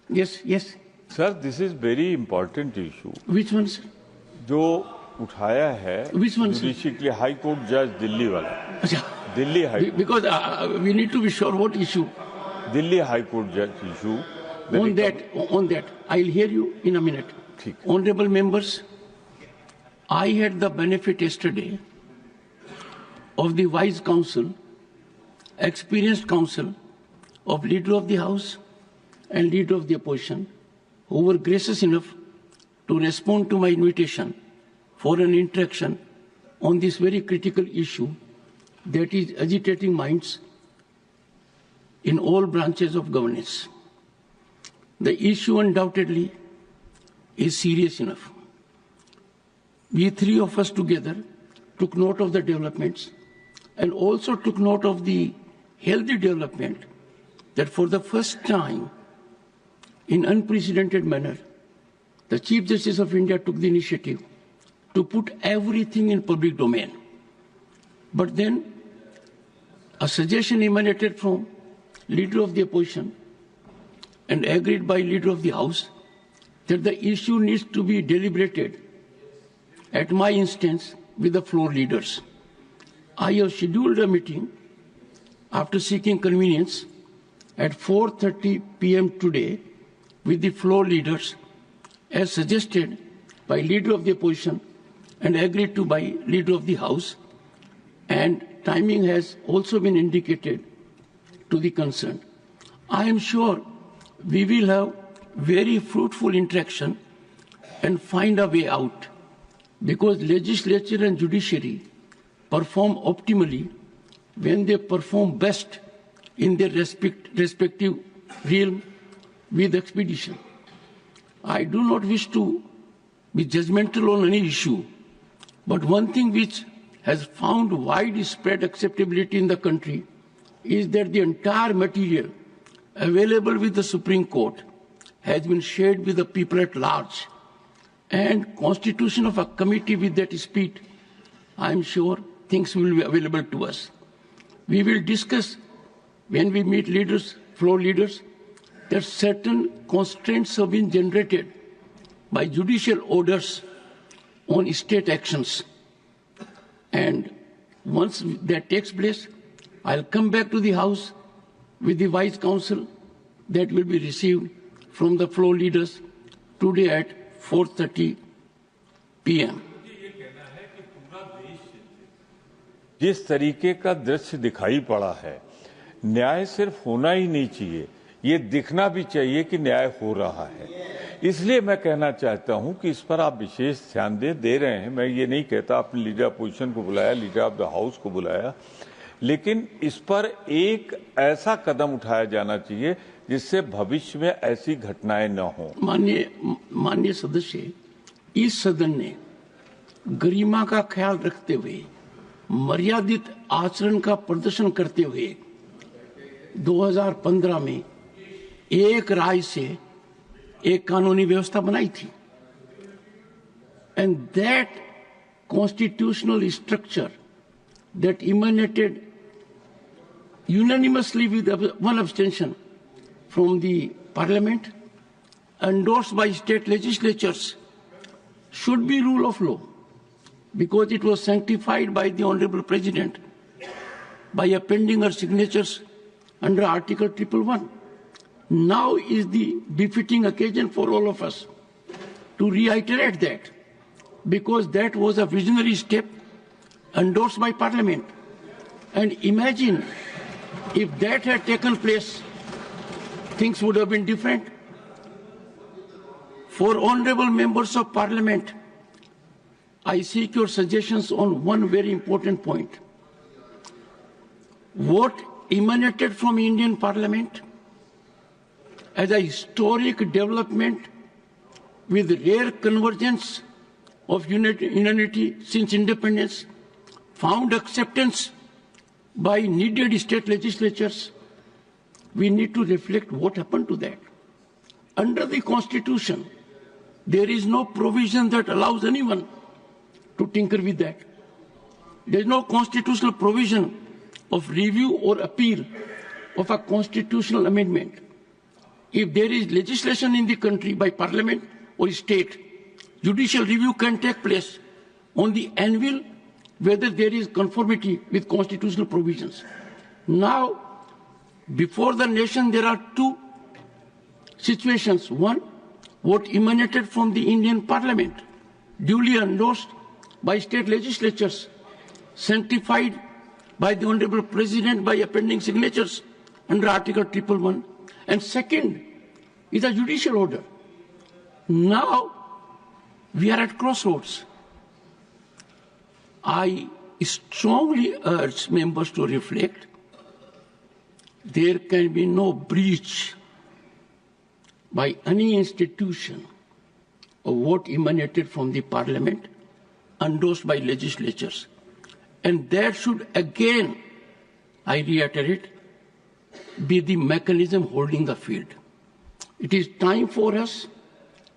Yes, yes. Sir, this is very important issue. Which one, sir? जो उठाया है Which one, sir? Judiciary के high court जज दिल्ली वाला, Acha. Delhi high Because we need to be sure what issue. Delhi high court जज issue On that, I'll hear you in a minute. ठीक. Honorable members, I had the benefit yesterday of the wise counsel, experienced counsel of Leader of the House and Leader of the Opposition, who were gracious enough to respond to my invitation for an interaction on this very critical issue that is agitating minds in all branches of governance. The issue undoubtedly is serious enough. We three of us together took note of the developments and also took note of the healthy development that for the first time in unprecedented manner, the Chief Justice of India took the initiative to put everything in public domain. But then a suggestion emanated from Leader of the Opposition and agreed by Leader of the House that the issue needs to be deliberated at my instance with the floor leaders. I have scheduled a meeting after seeking convenience at 4:30 p.m. today with the floor leaders as suggested by Leader of the Opposition and agreed to by Leader of the House, and timing has also been indicated to the concerned. I am sure we will have very fruitful interaction and find a way out, because legislature and judiciary perform optimally when they perform best in their respective realm with expedition. I do not wish to be judgmental on any issue, but one thing which has found widespread acceptability in the country is that the entire material available with the Supreme Court has been shared with the people at large, and constitution of a committee with that speed, I am sure things will be available to us. We will discuss when we meet leaders, floor leaders, that certain constraints have been generated by judicial orders on state actions. And once that takes place, I'll come back to the House with the Vice Counsel that will be received from the floor leaders today at 4:30 p.m. जिस तरीके का दृश्य दिखाई पड़ा है, न्याय सिर्फ होना ही नहीं चाहिए, ये दिखना भी चाहिए कि न्याय हो रहा है। इसलिए मैं कहना चाहता हूं कि इस पर आप विशेष ध्यान दे रहे हैं। मैं ये नहीं कहता आपने लीडर अपोजिशन को बुलाया, लीडर ऑफ द हाउस को बुलाया, लेकिन इस पर एक ऐसा कदम उठाया जाना चाहिए जिससे भविष्य में ऐसी घटनाएं न हो। माननीय सदस्य, इस सदन ने गरिमा का ख्याल रखते हुए मर्यादित आचरण का प्रदर्शन करते हुए 2015 में एक राय से एक कानूनी व्यवस्था बनाई थी, and that constitutional structure that emanated unanimously with one abstention from the parliament, endorsed by state legislatures, should be rule of law, because it was sanctified by the Honorable President by appending her signatures under Article 111. Now is the befitting occasion for all of us to reiterate that, because that was a visionary step endorsed by Parliament. And imagine if that had taken place, things would have been different. For honorable members of Parliament, I seek your suggestions on one very important point. What emanated from Indian Parliament as a historic development with rare convergence of unity since independence found acceptance by needed state legislatures. We need to reflect what happened to that. Under the Constitution, there is no provision that allows anyone to tinker with that. There is no constitutional provision of review or appeal of a constitutional amendment. if there is legislation in the country by parliament or state, judicial review can take place on the anvil whether there is conformity with constitutional provisions. Now, before the nation, there are two situations. One, what emanated from the Indian Parliament, duly endorsed by state legislatures, sanctified by the Honorable President by appending signatures under Article 111. And second is a judicial order. Now we are at crossroads. I strongly urge members to reflect. There can be no breach by any institution of what emanated from the Parliament, endorsed by legislatures. And that should again, I reiterate, be the mechanism holding the field. It is time for us,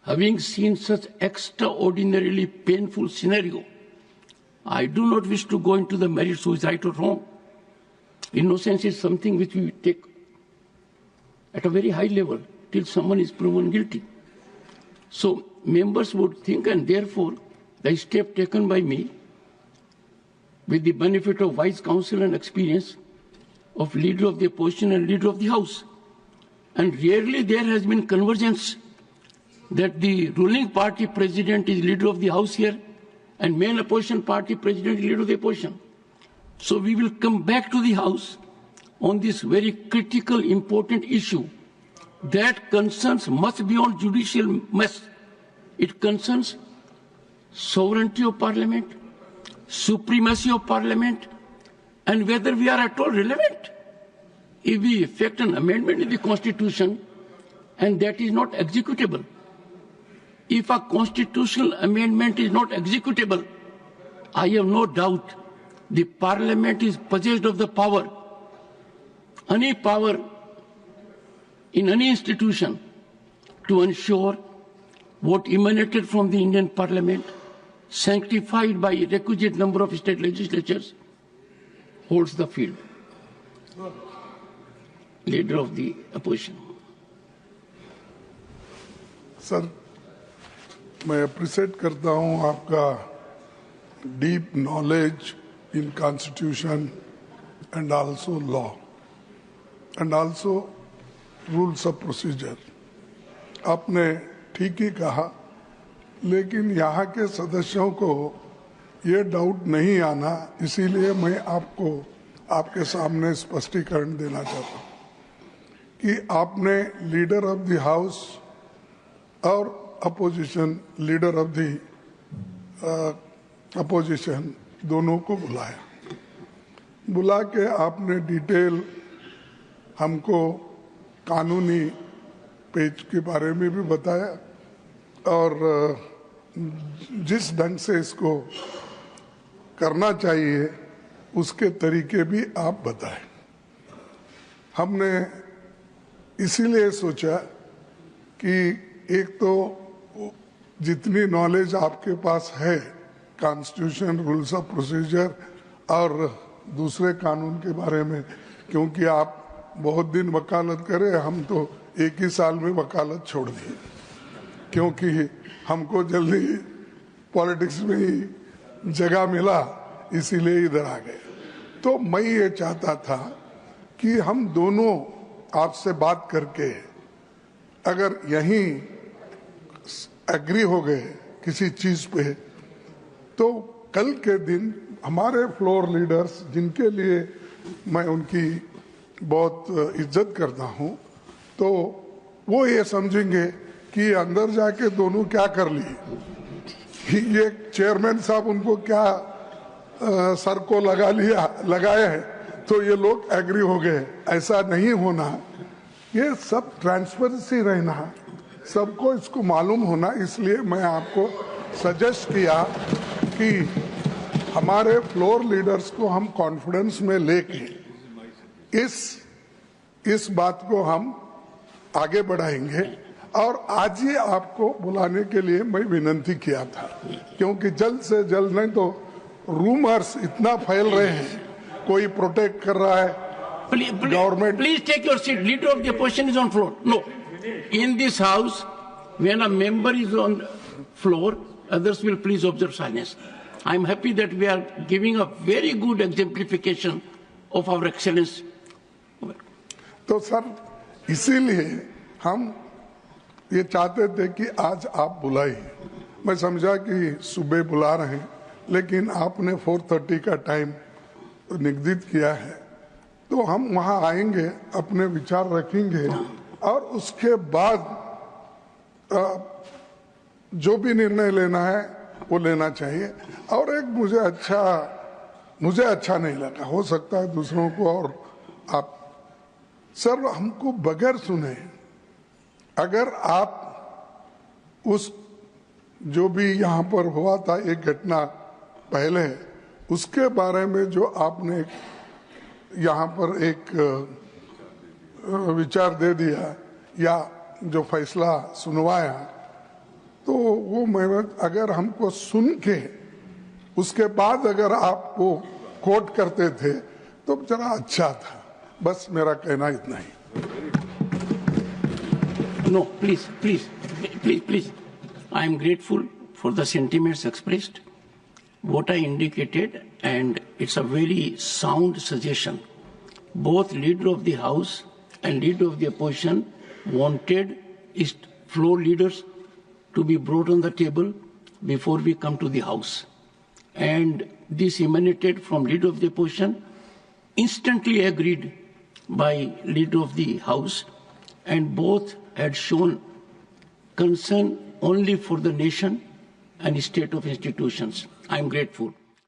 having seen such extraordinarily painful scenario. I do not wish to go into the merits who is right or wrong. Innocence is something which we take at a very high level till someone is proven guilty. So members would think, and therefore the step taken by me, with the benefit of wise counsel and experience of leader of the opposition and leader of the House. And rarely there has been convergence that the ruling party president is leader of the House here and main opposition party president is leader of the opposition. So we will come back to the House on this very critical, important issue that concerns much beyond judicial mess. It concerns sovereignty of Parliament, supremacy of Parliament, and whether we are at all relevant. If we effect an amendment in the Constitution and that is not executable, if a constitutional amendment is not executable, I have no doubt the Parliament is possessed of the power, any power in any institution, to ensure what emanated from the Indian Parliament, sanctified by a requisite number of state legislatures, holds the field. Leader of the opposition. Sir, मैं appreciate करता हूं आपका deep knowledge in constitution and also law and also rules of procedure. आपने ठीक ही कहा, लेकिन यहाँ के सदस्यों को ये डाउट नहीं आना, इसीलिए मैं आपको आपके सामने स्पष्टीकरण देना चाहता हूँ कि आपने लीडर ऑफ द हाउस और opposition leader of the opposition दोनों को बुला के आपने डिटेल हमको कानूनी पेज के बारे में भी बताया और जिस ढंग से इसको करना चाहिए उसके तरीके भी आप बताएं. हमने इसीलिए सोचा कि एक तो जितनी नॉलेज आपके पास है कॉन्स्टिट्यूशन, रूल्स ऑफ प्रोसीजर और दूसरे कानून के बारे में, क्योंकि आप बहुत दिन वकालत करे, हम तो एक ही साल में वकालत छोड़ दी क्योंकि हमको जल्दी पॉलिटिक्स में ही जगह मिला, इसीलिए इधर आ गए. तो मैं ये चाहता था कि हम दोनों आपसे बात करके अगर यहीं एग्री हो गए किसी चीज पे, तो कल के दिन हमारे फ्लोर लीडर्स, जिनके लिए मैं उनकी बहुत इज्जत करता हूं, तो वो ये समझेंगे कि अंदर जाके दोनों क्या कर लिए, ये चेयरमैन साहब उनको क्या सर को लगाए हैं तो ये लोग एग्री हो गए. ऐसा नहीं होना, ये सब ट्रांसपेरेंसी रहना, सबको इसको मालूम होना. इसलिए मैं आपको सजेस्ट किया कि हमारे फ्लोर लीडर्स को हम कॉन्फिडेंस में लेके इस बात को हम आगे बढ़ाएंगे. और आज ही आपको बुलाने के लिए मैं विनती किया था, क्योंकि जल्द से जल्द, नहीं तो रूमर्स इतना फैल रहे हैं, कोई प्रोटेक्ट कर रहा है government. Please take your seat. Leader of the opposition is on floor. No. in this house, when a member is on floor, others will please observe silence. I am happy that we are giving a very good exemplification of our excellence. तो sir इसीलिए हम ये चाहते थे कि आज आप बुलाइए। मैं समझा कि सुबह बुला रहे हैं, लेकिन आपने 4:30 का टाइम निर्धारित किया है, तो हम वहां आएंगे, अपने विचार रखेंगे और उसके बाद जो भी निर्णय लेना है वो लेना चाहिए। और एक मुझे अच्छा नहीं लगा, हो सकता है दूसरों को, और आप सर हमको बगैर सुने, अगर आप उस जो भी यहाँ पर हुआ था एक घटना पहले, उसके बारे में जो आपने यहाँ पर एक विचार दे दिया या जो फैसला सुनवाया, तो वो मैं अगर हमको सुन के उसके बाद अगर आप वो कोट करते थे तो जरा अच्छा था। बस मेरा कहना इतना ही। No, please. I am grateful for the sentiments expressed. What I indicated, and it's a very sound suggestion. Both leader of the House and leader of the opposition wanted his floor leaders to be brought on the table before we come to the House. And this emanated from leader of the opposition, instantly agreed by leader of the House, and both had shown concern only for the nation and state of institutions. I am grateful.